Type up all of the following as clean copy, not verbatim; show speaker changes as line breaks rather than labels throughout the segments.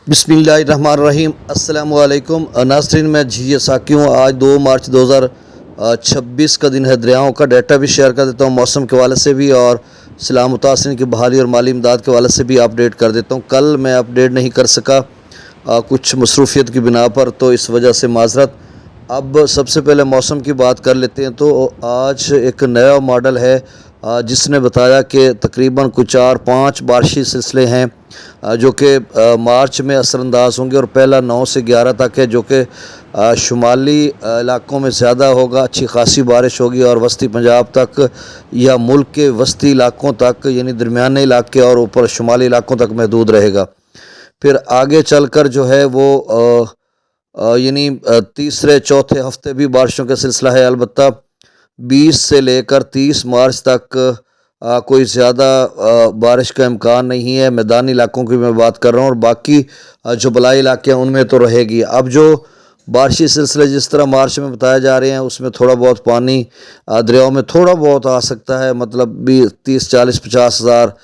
बिस्मिल्लाहिर्रहमानिर्रहीम। अस्सलामु अलैकुम नाज़रीन, मैं जी साकी हूँ। आज 2 मार्च 2026 का दिन है। दरियाओं का डाटा भी शेयर कर देता हूँ, मौसम के हवाले से भी, और सलाह मुतासिरीन की बहाली और माली इमदाद के हवाले से भी अपडेट कर देता हूँ। कल मैं अपडेट नहीं कर सका कुछ मसरूफियत की बिना पर, तो इस वजह से माजरत। अब सबसे पहले मौसम की बात कर लेते हैं। तो आज एक नया मॉडल है जिसने बताया कि तकरीबन कुछ 4-5 बारिशी सिलसिले हैं जो कि मार्च में असरअंदाज होंगे, और पहला 9 से 11 तक है, जो कि शुमाली इलाकों में ज़्यादा होगा, अच्छी खासी बारिश होगी, और वस्ती पंजाब तक या मुल्क के वस्ती इलाकों तक, यानी दरमियाने इलाके और ऊपर शुमाली इलाकों तक महदूद रहेगा। फिर आगे चलकर जो है वो यानी तीसरे चौथे हफ्ते भी बारिशों का सिलसिला है। अलबत्ता 20 से लेकर 30 मार्च तक कोई ज़्यादा बारिश का इम्कान नहीं है। मैदानी इलाकों की मैं बात कर रहा हूँ, और बाकी जो बलाई इलाके हैं उनमें तो रहेगी। अब जो बारिशी सिलसिले जिस तरह मार्च में बताए जा रहे हैं, उसमें थोड़ा बहुत पानी दरियाओं में थोड़ा बहुत आ सकता है, मतलब भी 30-40-50 हज़ार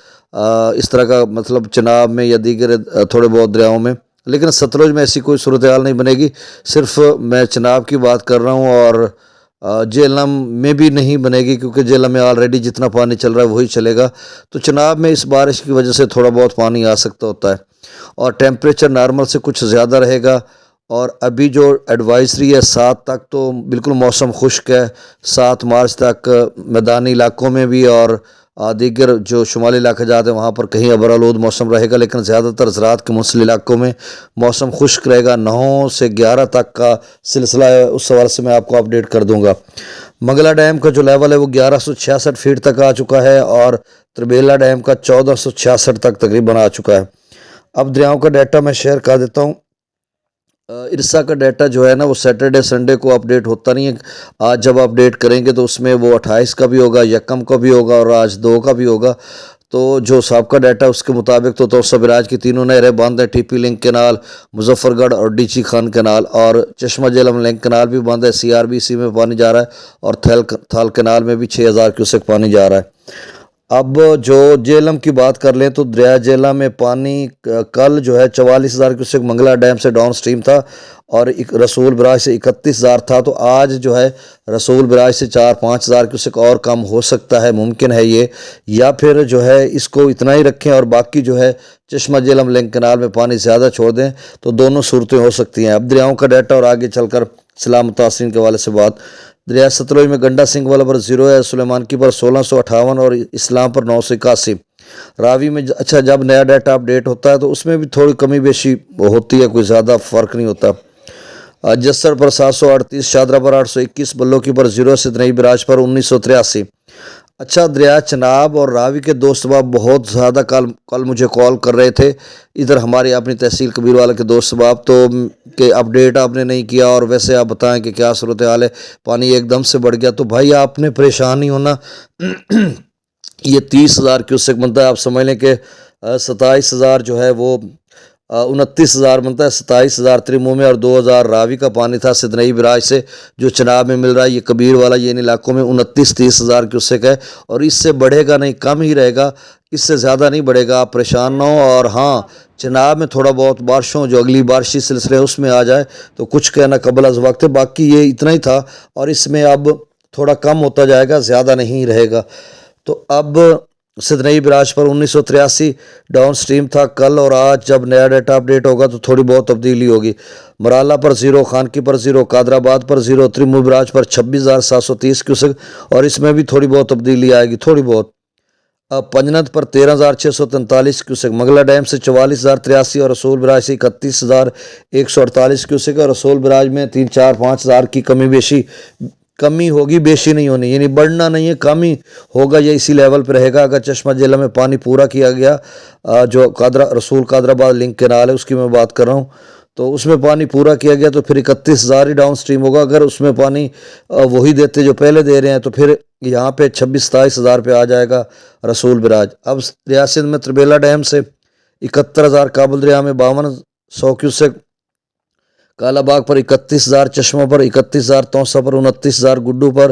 इस तरह का, मतलब चनाब में या दीगर थोड़े बहुत दरियाओं में। लेकिन सतलुज में ऐसी कोई सूरत हाल नहीं बनेगी। सिर्फ मैं चनाब की बात कर रहा हूँ, और झेलम में भी नहीं बनेगी, क्योंकि झेलम में ऑलरेडी जितना पानी चल रहा है वही चलेगा। तो चनाब में इस बारिश की वजह से थोड़ा बहुत पानी आ सकता होता है, और टेम्परेचर नॉर्मल से कुछ ज़्यादा रहेगा। और अभी जो एडवाइजरी है 7 तक, तो बिल्कुल मौसम खुश्क है। 7 मार्च तक मैदानी इलाकों में भी और दीगर जो शुमाली इलाके जाते हैं वहाँ पर कहीं अबरालूद मौसम रहेगा, लेकिन ज़्यादातर ज़राअत के मुंसलिक इलाकों में मौसम खुश्क रहेगा। 9 से 11 तक का सिलसिला है, उस हवाले से मैं आपको अपडेट कर दूंगा। मंगला डैम का जो लेवल है वो 1166 फीट तक आ चुका है, और त्रिबेला डैम का 1466 तक तकरीबन आ चुका है। अब दरियाओं का डाटा मैं शेयर कर देता हूँ। इरसा का डाटा जो है ना, वो सैटरडे संडे को अपडेट होता नहीं है। आज जब अपडेट करेंगे तो उसमें वो 28 का भी होगा, यकम का भी होगा, और आज 2 का भी होगा। तो जो सबका डाटा उसके मुताबिक तो तौसा बिराज की तीनों नहरें बंद हैं। टीपी लिंक कैनाल, मुजफ्फरगढ़ और डीची खान कैनाल, और चश्मा झेलम लिंक कैनाल भी बंद है। CRBC में पानी जा रहा है, और थाल कैनाल में भी 6000 क्यूसेक पानी जा रहा है। अब जो झेलम की बात कर लें तो दरिया झेलम में पानी कल जो है 44,000 क्यूसेक मंगला डैम से डाउन स्ट्रीम था, और रसूल बराज से 31,000 था। तो आज जो है रसूल बराज से 4-5 हज़ार क्यूसेक और कम हो सकता है, मुमकिन है ये, या फिर जो है इसको इतना ही रखें और बाकी जो है चश्मा झेलम लिंक कैनाल में पानी ज़्यादा छोड़ दें, तो दोनों सूरतें हो सकती हैं। अब दरियाओं का डाटा और आगे चलकर सलाह मुतासिरीन के हवाले से बात। दरिया सतलुज में गंडा सिंह वाला पर 0 है, सुलेमान की पर 1658, और इस्लाम पर 981। रावी में अच्छा, जब नया डाटा अपडेट होता है तो उसमें भी थोड़ी कमी बेशी होती है, कोई ज़्यादा फ़र्क नहीं होता। जस्सर पर 738, शादरा पर 821, बल्लो की पर 0, सिदनई बिराज पर 1983। अच्छा, दरिया चनाब और रावी के दोस्त साहब बहुत ज़्यादा कल मुझे कॉल कर रहे थे, इधर हमारी अपनी तहसील कबीरवाला के दोस्त साहब, तो कि अपडेट आपने नहीं किया, और वैसे आप बताएं कि क्या सूरत हाल है, पानी एकदम से बढ़ गया। तो भाई आपने परेशान नहीं होना। ये 30,000 क्यूसेक बनता है, आप समझ लें कि 27,000 जो है वो 29,000 बनता है। 27,000 त्रिमू में, और 2,000 रावी का पानी था सिदनई बिराज से जो चनाब में मिल रहा है। ये कबीर वाला ये इन इलाकों में 29-30 हज़ार क्यूसेक है, और इससे बढ़ेगा नहीं, कम ही रहेगा, इससे ज़्यादा नहीं बढ़ेगा। आप परेशान ना हो। और हाँ, चनाब में थोड़ा बहुत बारिशों जो अगली बारिशी सिलसिले उसमें आ जाए तो कुछ कहना कबल अज़ वक्त है। बाकी ये इतना ही था, और इसमें अब थोड़ा कम होता जाएगा, ज़्यादा नहीं रहेगा। तो अब सिदनई बिराज पर 1983 डाउन स्ट्रीम था कल, और आज जब नया डाटा अपडेट होगा तो थोड़ी बहुत तब्दीली होगी। मराला पर 0, खानकी पर 0, कादराबाद पर 0, त्रिमू बिराज पर 26,730 क्यूसेक, और इसमें भी थोड़ी बहुत तब्दीली आएगी, थोड़ी बहुत। अब पंजनत पर 13,643 क्यूसेक, मंगला डैम से 44,083, और रसूल बिराज से 31,148 क्यूसेक, और रसूल बिराज में 3-4-5 हज़ार की कमी होगी, बेशी नहीं होनी, यानी बढ़ना नहीं है, कम ही होगा, ये इसी लेवल पर रहेगा। अगर चश्मा झेलम में पानी पूरा किया गया, जो रसूल कादराबाद लिंक कैनाल है उसकी मैं बात कर रहा हूँ, तो उसमें पानी पूरा किया गया तो फिर 31,000 ही डाउन स्ट्रीम होगा। अगर उसमें पानी वही देते जो पहले दे रहे हैं, तो फिर यहाँ पे 26-27 हज़ार पे आ जाएगा रसूल बिराज। अब रियासत में त्रिबेला डैम से 71,000, काबुल दरिया में 5200 क्यूसेक, कालाबाग पर 31,000, चश्मा पर 31,000, तौसा पर 29,000, गुड्डू पर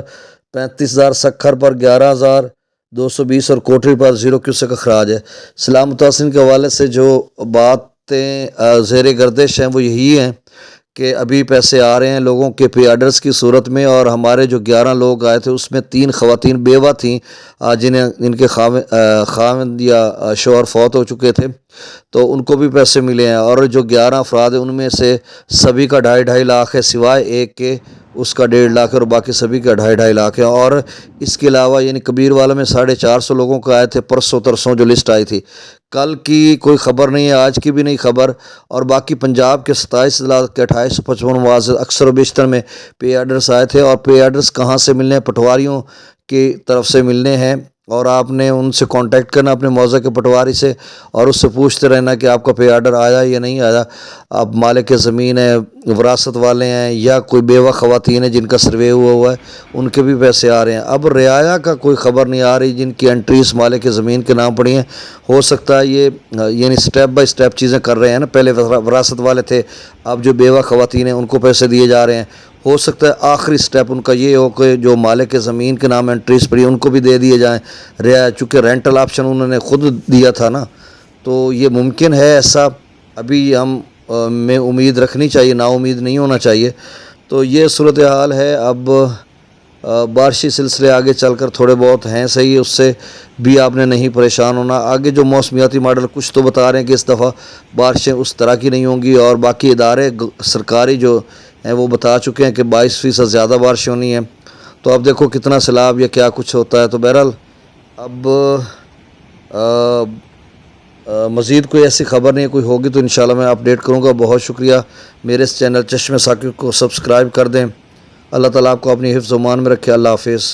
35,000, सखर पर 11,220, और कोटरी पर 0 क्यूसेक अखराज है। सलाह मुतासिन के हवाले से जो बात باتیں زیر گردش ہیں وہ یہی ہیں کہ ابھی پیسے آ رہے ہیں لوگوں کے پے آرڈرز کی صورت میں، اور ہمارے جو 11 لوگ آئے تھے اس میں 3 خواتین بیوہ تھیں جن کے خاوند یا شوہر فوت ہو چکے تھے، تو ان کو بھی پیسے ملے ہیں، اور جو 11 افراد ہیں ان میں سے سبھی کا 2.5 لاکھ ہے، سوائے ایک کے اس کا 1.5 لاکھ ہے، اور باقی سبھی کا 2.5 لاکھ ہے۔ اور اس کے علاوہ یعنی کبیر والا میں 450 لوگوں کو آئے تھے پرسوں ترسوں جو لسٹ آئی تھی، کل کی کوئی خبر نہیں ہے، آج کی بھی نہیں خبر، اور باقی پنجاب کے 27 اضلاع کے 2855 معزز اکثر و بیشتر میں پے آرڈرز آئے تھے، اور پے آرڈرز کہاں سے ملنے ہیں؟ پٹواریوں کی طرف سے ملنے ہیں، اور آپ نے ان سے کانٹیکٹ کرنا اپنے موضع کے پٹواری سے، اور اس سے پوچھتے رہنا کہ آپ کا پے آرڈر آیا یا نہیں آیا۔ آپ مالک زمین ہے، وراثت والے ہیں، یا کوئی بیوہ خواتین ہیں جن کا سروے ہوا ہے، ان کے بھی پیسے آ رہے ہیں۔ اب رعایا کا کوئی خبر نہیں آ رہی، جن کی انٹریز مالک زمین کے نام پڑی ہیں، ہو سکتا ہے یہ یعنی سٹیپ بائی سٹیپ چیزیں کر رہے ہیں نا، پہلے وراثت والے تھے، اب جو بیوہ خواتین ہیں ان کو پیسے دیے جا رہے ہیں، ہو سکتا ہے آخری سٹیپ ان کا یہ ہو کہ جو مالک زمین کے نام انٹریز پڑی ان کو بھی دے دیے جائیں رعایا، چونکہ رینٹل آپشن انہوں نے خود دیا تھا نا، تو یہ ممکن ہے ایسا۔ ابھی ہم میں امید رکھنی چاہیے، نا امید نہیں ہونا چاہیے۔ تو یہ صورتحال ہے۔ اب بارشی سلسلے آگے چل کر تھوڑے بہت ہیں صحیح، اس سے بھی آپ نے نہیں پریشان ہونا۔ آگے جو موسمیاتی ماڈل کچھ تو بتا رہے ہیں کہ اس دفعہ بارشیں اس طرح کی نہیں ہوں گی، اور باقی ادارے سرکاری جو ہیں وہ بتا چکے ہیں کہ 22% زیادہ بارشیں ہونی ہیں۔ تو اب دیکھو کتنا سیلاب یا کیا کچھ ہوتا ہے۔ تو بہرحال اب مزید کوئی ایسی خبر نہیں، کوئی ہوگی تو انشاءاللہ میں اپڈیٹ کروں گا۔ بہت شکریہ، میرے اس چینل چشم ثاقب کو سبسکرائب کر دیں۔ اللہ تعالیٰ آپ کو اپنی حفظ و امان میں رکھے۔ اللہ حافظ۔